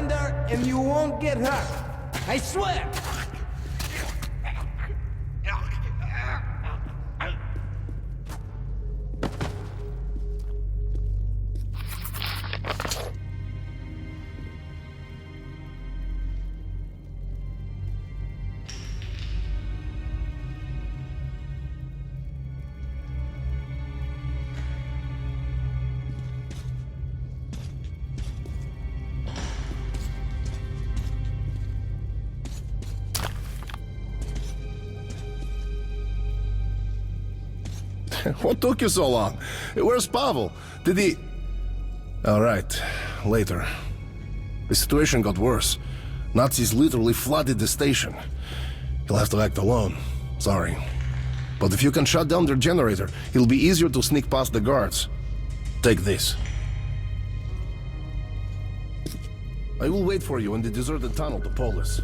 surrender and you won't get hurt. I swear! What took you so long? Where's Pavel? Did he... All right, later. The situation got worse. Nazis literally flooded the station. You'll have to act alone. Sorry. But if you can shut down their generator, it'll be easier to sneak past the guards. Take this. I will wait for you in the deserted tunnel to Polis.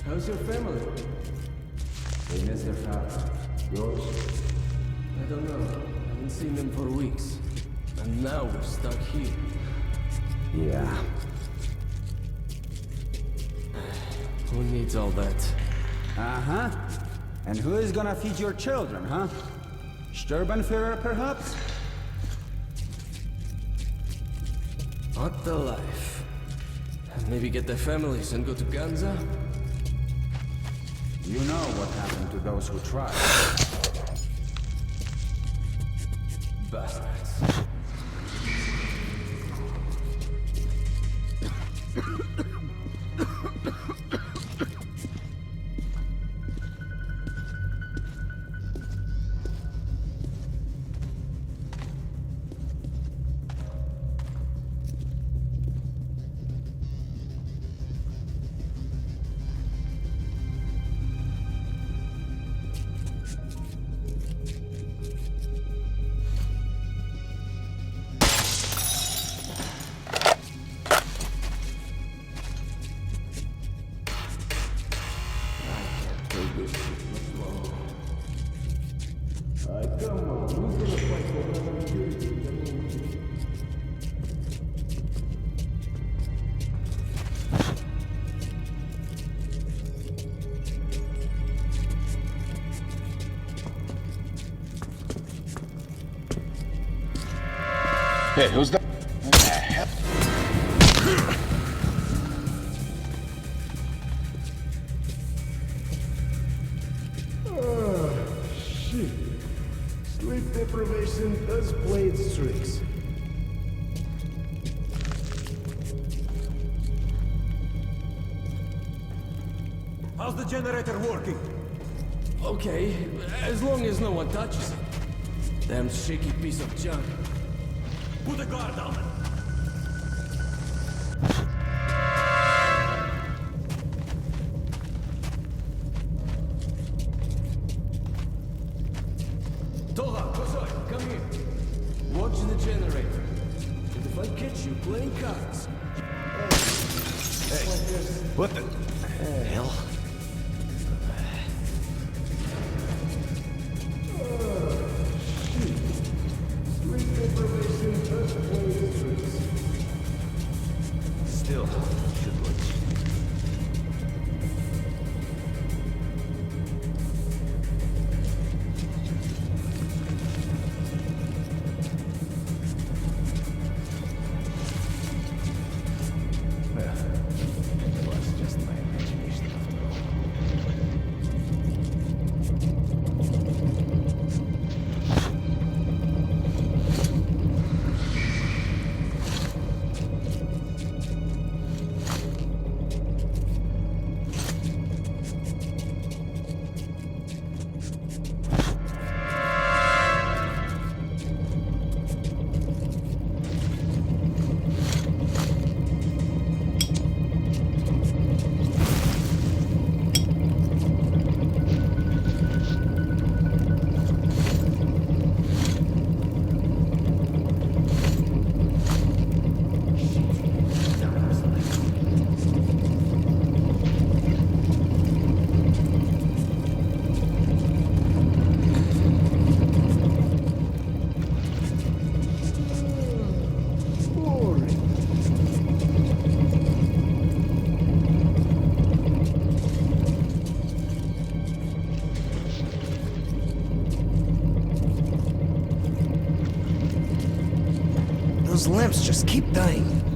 How's your family? They miss their father. Yours? I don't know. I haven't seen them for weeks. And now we're stuck here. Yeah. Who needs all that? Uh-huh. And who is gonna feed your children, huh? Sturbenführer, perhaps? Not the life. Maybe get their families and go to Ganza? You know what happened to those who tried. Bastards. Hey, who's that? Shit. Sleep deprivation does play its tricks. How's the generator working? Okay, as long as no one touches it. Damn shaky piece of junk. Put a guard on it. Toha, Kosoi, come here. Watch the generator. And if I catch you playing cards... Hey, what the hell? Still, should work. It was just my imagination after all. Those lamps just keep dying.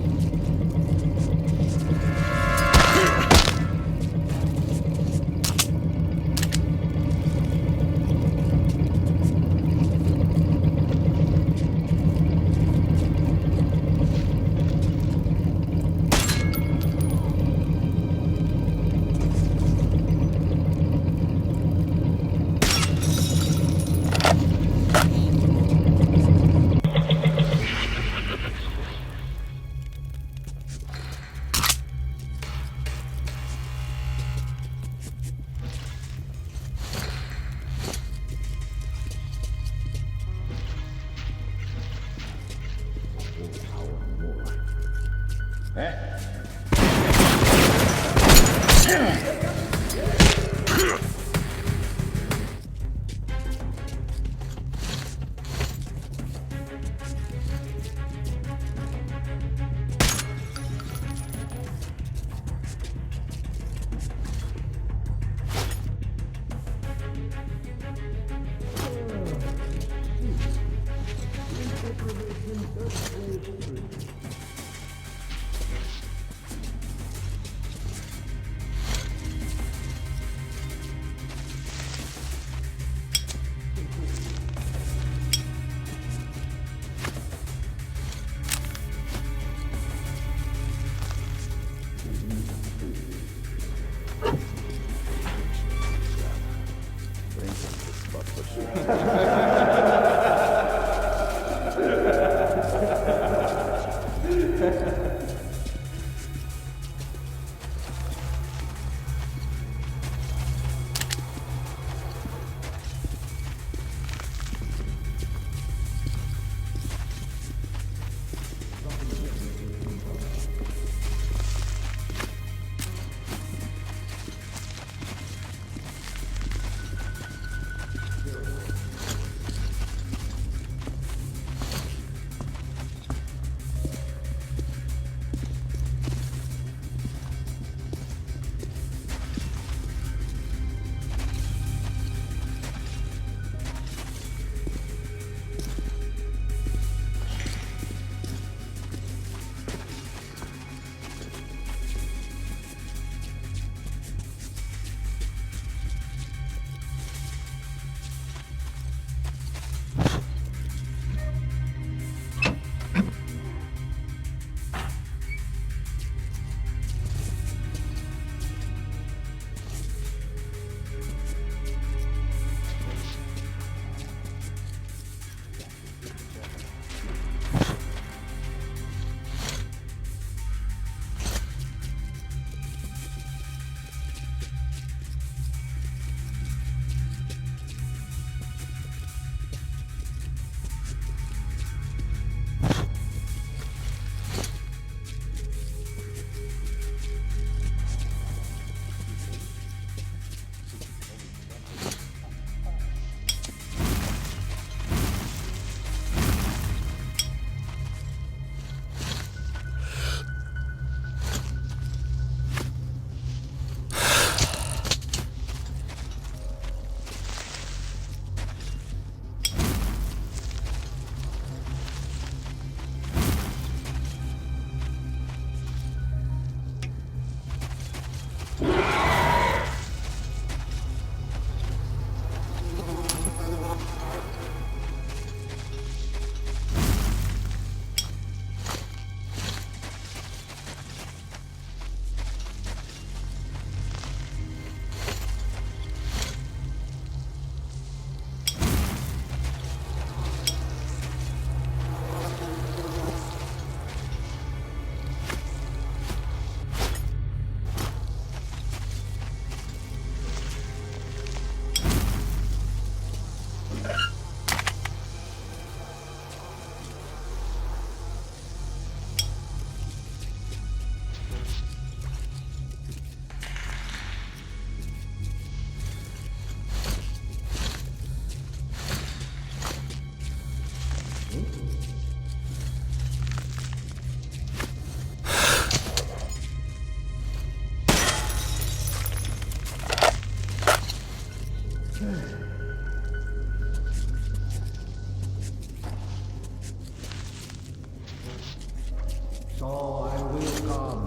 So I will come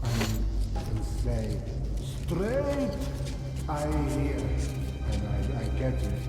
and say, straight, I hear, and I get it,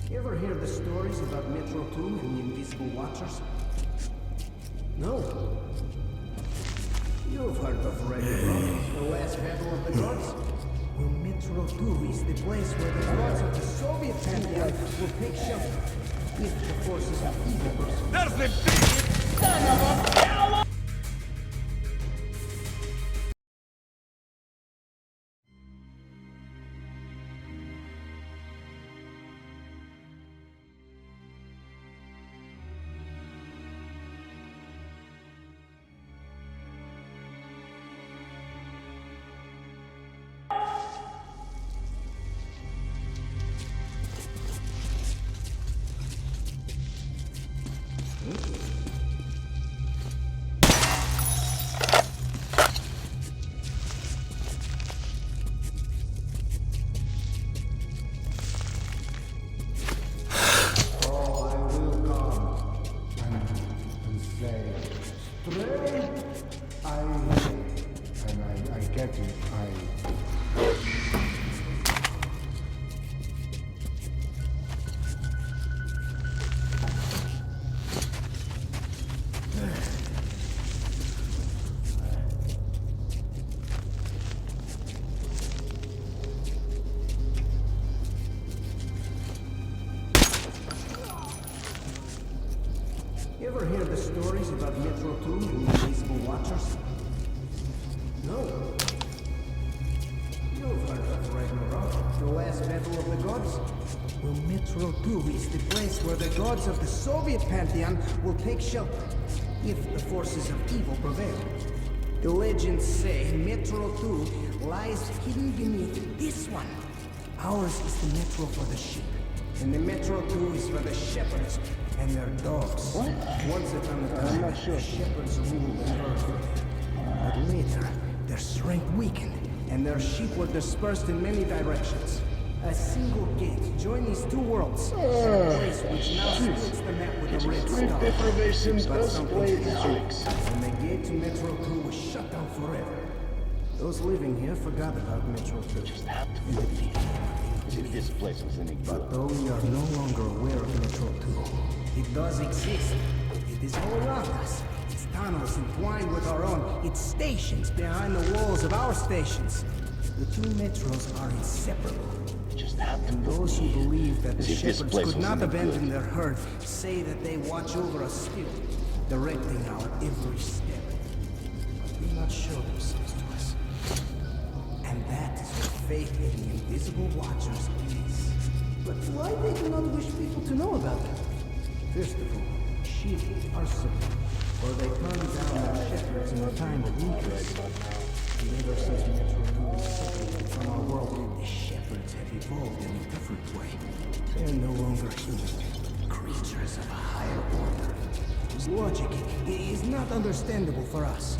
You ever hear the stories about Metro 2 and the Invisible Watchers? No. You've heard of Redux, the last battle of the gods? Well, Metro 2 is the place where the gods of the Soviet pantheon will take shelter if the forces of evil pursue. There's the big son of a cow! You ever hear the stories about Metro 2 and the Invisible Watchers? No. You've heard of Ragnarok, the last battle of the gods? Well, Metro 2 is the place where the gods of the Soviet pantheon will take shelter if the forces of evil prevail. The legends say Metro 2 lies hidden beneath this one. Ours is the Metro for the sheep, and the Metro 2 is for the shepherds and their dogs. What? Once upon a time, the shepherds ruled the earth. But later, their strength weakened, and their sheep were dispersed in many directions. A single gate joined these two worlds, a place which now splits the map with a red star. But something happened. When the gate to Metro 2 was shut down forever. Those living here forgot about Metro 2. Just have to if this place was any good. But though we are no longer aware of Metro 2, it does exist. It is all around us. Its tunnels entwined with our own. Its stations behind the walls of our stations. The two metros are inseparable. Just have to And those who believe that the As if this shepherds place could was not any abandon good. their herd say that they watch over us still, directing our every step. But do not show themselves to us. And that is what faith in the invisible watchers is. But why they do not wish people to know about them? First of all, sheep are simple, for they turn down their shepherds in a time of weakness. And ever since Metro 2 was separated from our world, the shepherds have evolved in a different way. They are no longer human, creatures of a higher order, whose logic is not understandable for us.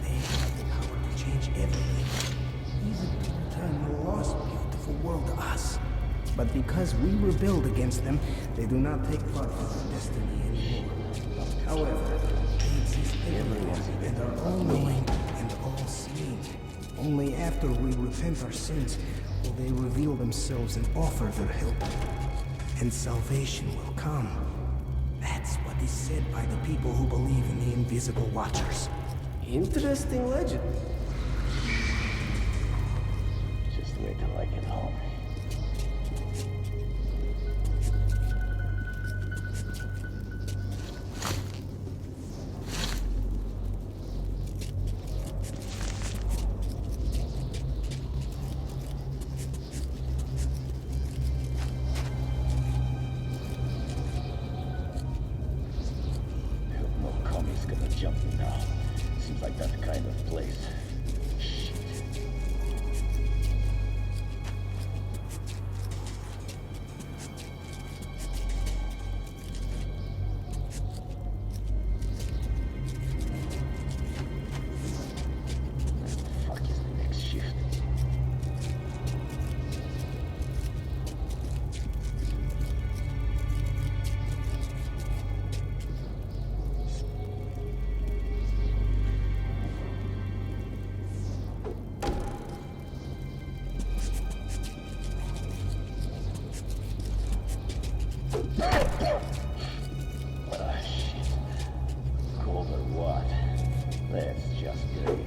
They have the power to change everything, even to return the lost beautiful world to us. But because we rebelled against them, they do not take part in our destiny anymore. However, they exist everywhere and are all-knowing and all-seeing. Only after we repent our sins will they reveal themselves and offer their help. And salvation will come. That's what is said by the people who believe in the invisible watchers. Interesting legend. Just wait till I get home. Cold or what? That's just great.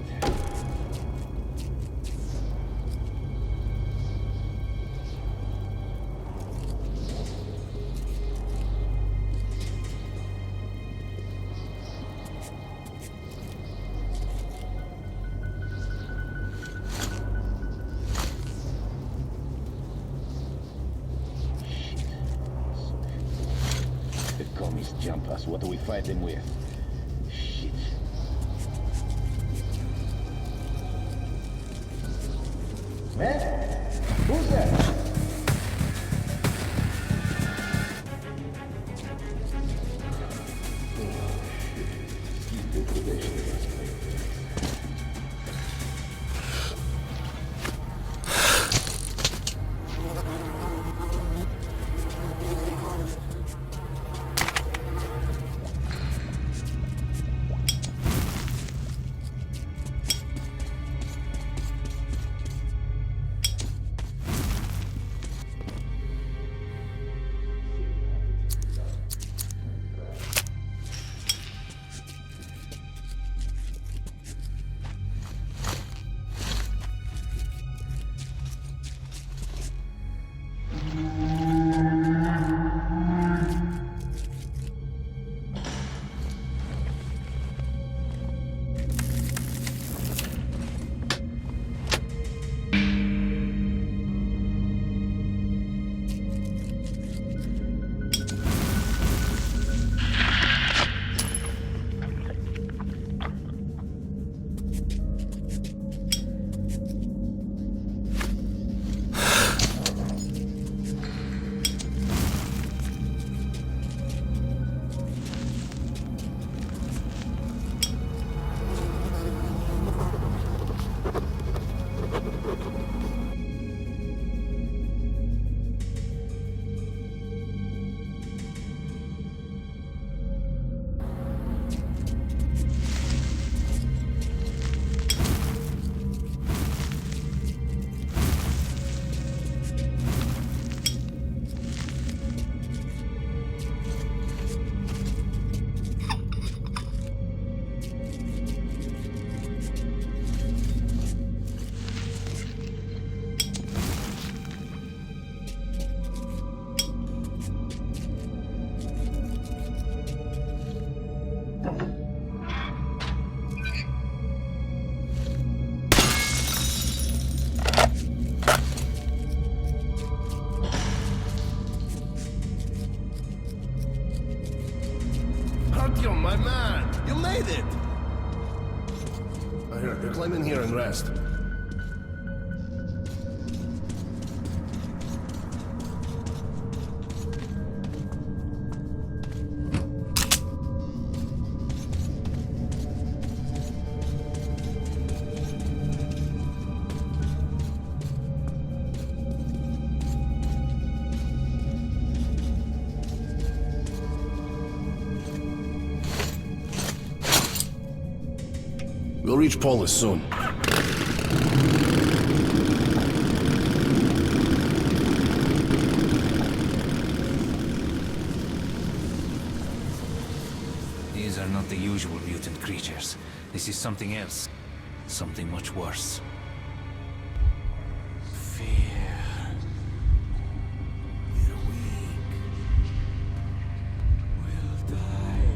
If commies jump us, what do we fight them with? Shit. Man? Who's that? Artyom, my man! You made it! Here, climb in here and rest. We'll reach Polis soon. These are not the usual mutant creatures. This is something else. Something much worse. Fear. We're weak. We'll die.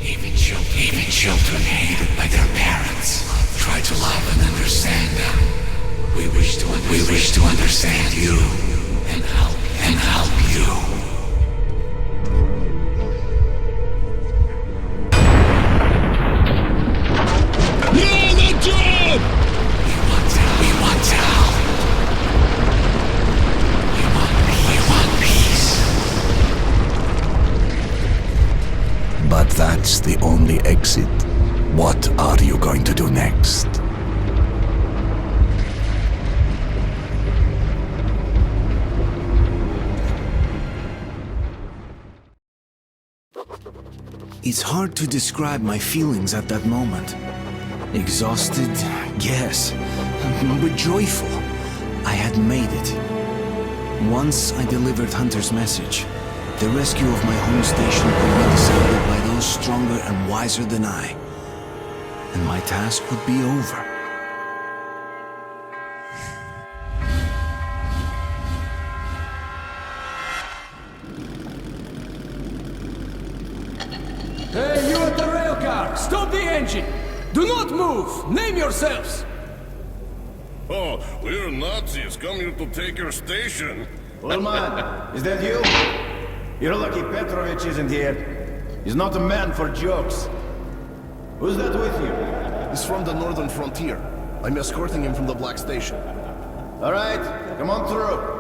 Even children hated by their parents try to love and understand them. We wish to understand you and help you. We want help. We want peace. But that's the only exit. What are you going to do next? It's hard to describe my feelings at that moment. Exhausted, yes, but joyful. I had made it. Once I delivered Hunter's message, the rescue of my home station would be decided by those stronger and wiser than I. And my task would be over. Hey, you at the rail car! Stop the engine! Do not move! Name yourselves! Oh, we're Nazis come here to take your station. Little man, is that you? You're lucky Petrovich isn't here. He's not a man for jokes. Who's that with you? He's from the northern frontier. I'm escorting him from the Black Station. All right, come on through.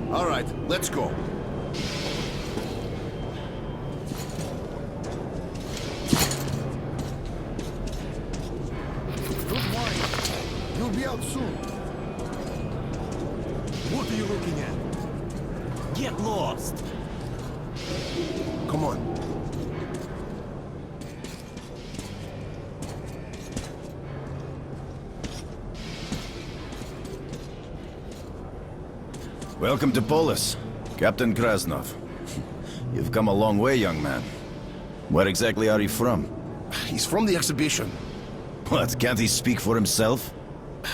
All right, let's go. Good morning. You'll be out soon. What are you looking at? Get lost! Come on. Welcome to Polis, Captain Krasnov. You've come a long way, young man. Where exactly are you from? He's from the exhibition. What, can't he speak for himself?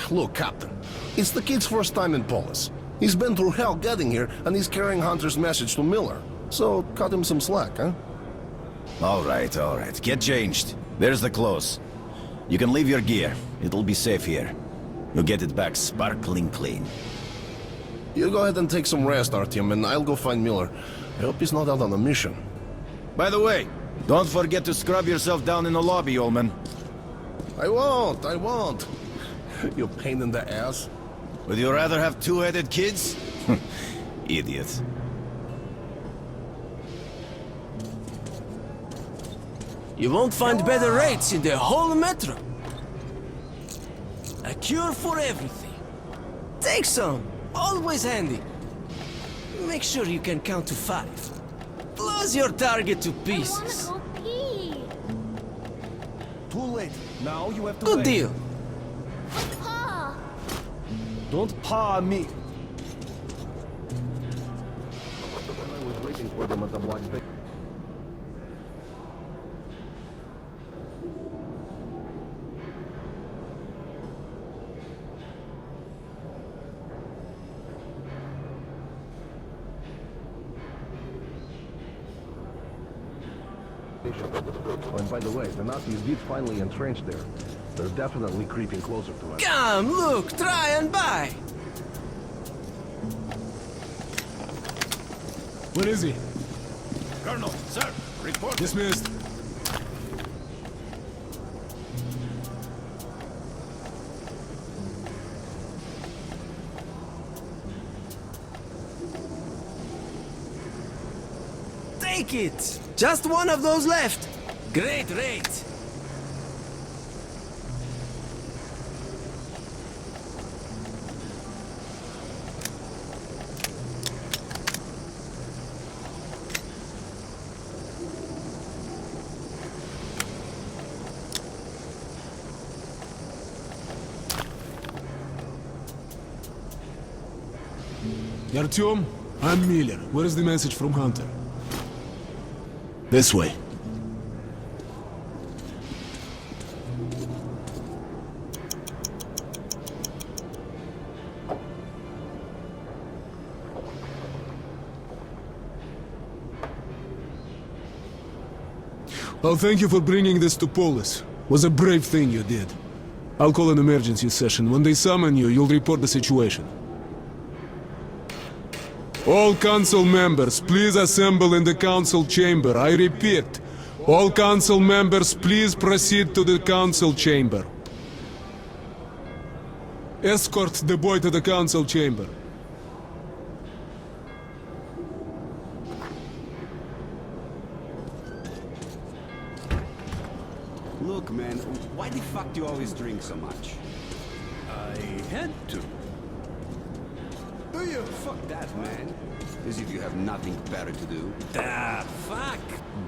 Look, Captain, it's the kid's first time in Polis. He's been through hell getting here, and he's carrying Hunter's message to Miller. So, cut him some slack, huh? All right, all right. Get changed. There's the clothes. You can leave your gear. It'll be safe here. You'll get it back sparkling clean. You go ahead and take some rest, Artyom, and I'll go find Miller. I hope he's not out on a mission. By the way, don't forget to scrub yourself down in the lobby, old man. I won't. You pain in the ass. Would you rather have two-headed kids? Idiot. You won't find better rates in the whole metro. A cure for everything. Take some. Always handy. Make sure you can count to 5. Close your target to pieces. I wanna go pee. Too late. Now you have to Good wait. deal. But Pa, Don't paw me. I was waiting for them at the Black Station. Oh, and by the way, the Nazis did finally entrench there. They're definitely creeping closer to us. Come, look, try and buy. Where is he? Colonel, sir, report. Dismissed. Take it. Just one of those left. Great rate. Artyom, I'm Miller. Where is the message from Hunter? This way. Oh, thank you for bringing this to Polis. Was a brave thing you did. I'll call an emergency session. When they summon you, you'll report the situation. All council members, please assemble in the council chamber. I repeat, all council members, please proceed to the council chamber. Escort the boy to the council chamber. Look, man, why the fuck do you always drink so much? I had to. Do you? Fuck that, man. As if you have nothing better to do. Fuck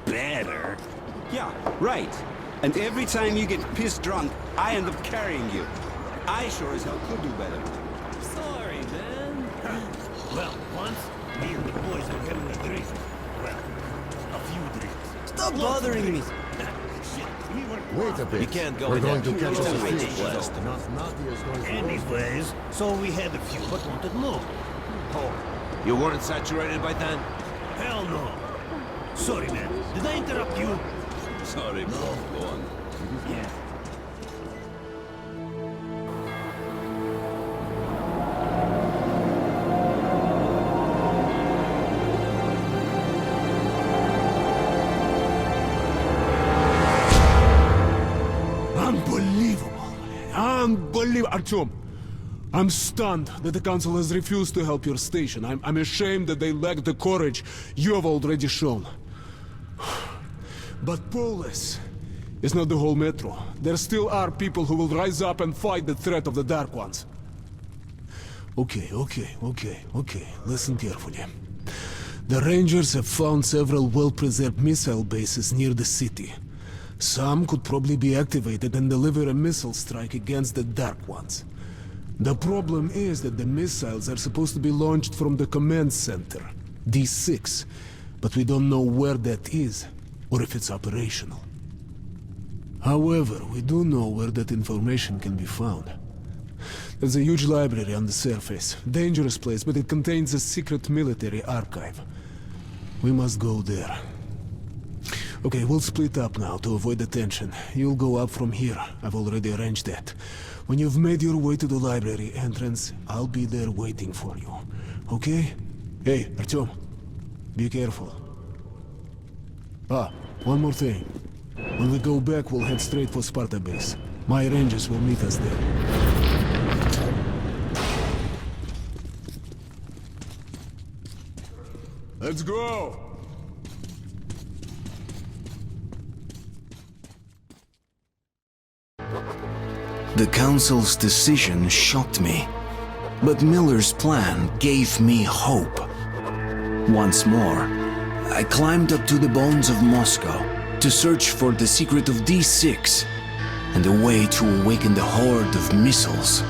better. Yeah, right. And every time you get pissed drunk, I end up carrying you. I sure as hell could do better. Sorry, man. Well, once, me and the boys were having a drink. Well, a few drinks. Stop bothering me. Wait a bit. You can't go We're in going there. to catch It's a always fish. blessed. Nathia is going to... Anyways, so we had a few, but wanted more. Oh, you weren't saturated by then? Hell no. Sorry, man. Did I interrupt you? Sorry, bro. Go on. Yeah. Unbelievable! Artyom, I'm stunned that the council has refused to help your station. I'm ashamed that they lack the courage you have already shown. But Polis is not the whole metro. There still are people who will rise up and fight the threat of the Dark Ones. Okay. Listen carefully. The Rangers have found several well-preserved missile bases near the city. Some could probably be activated and deliver a missile strike against the Dark Ones. The problem is that the missiles are supposed to be launched from the command center, D6, but we don't know where that is, or if it's operational. However, we do know where that information can be found. There's a huge library on the surface, dangerous place, but it contains a secret military archive. We must go there. Okay, we'll split up now to avoid the tension. You'll go up from here. I've already arranged that. When you've made your way to the library entrance, I'll be there waiting for you. Okay? Hey, Artyom, be careful. One more thing. When we go back, we'll head straight for Sparta base. My rangers will meet us there. Let's go! The council's decision shocked me, but Miller's plan gave me hope. Once more, I climbed up to the bones of Moscow to search for the secret of D6 and a way to awaken the horde of missiles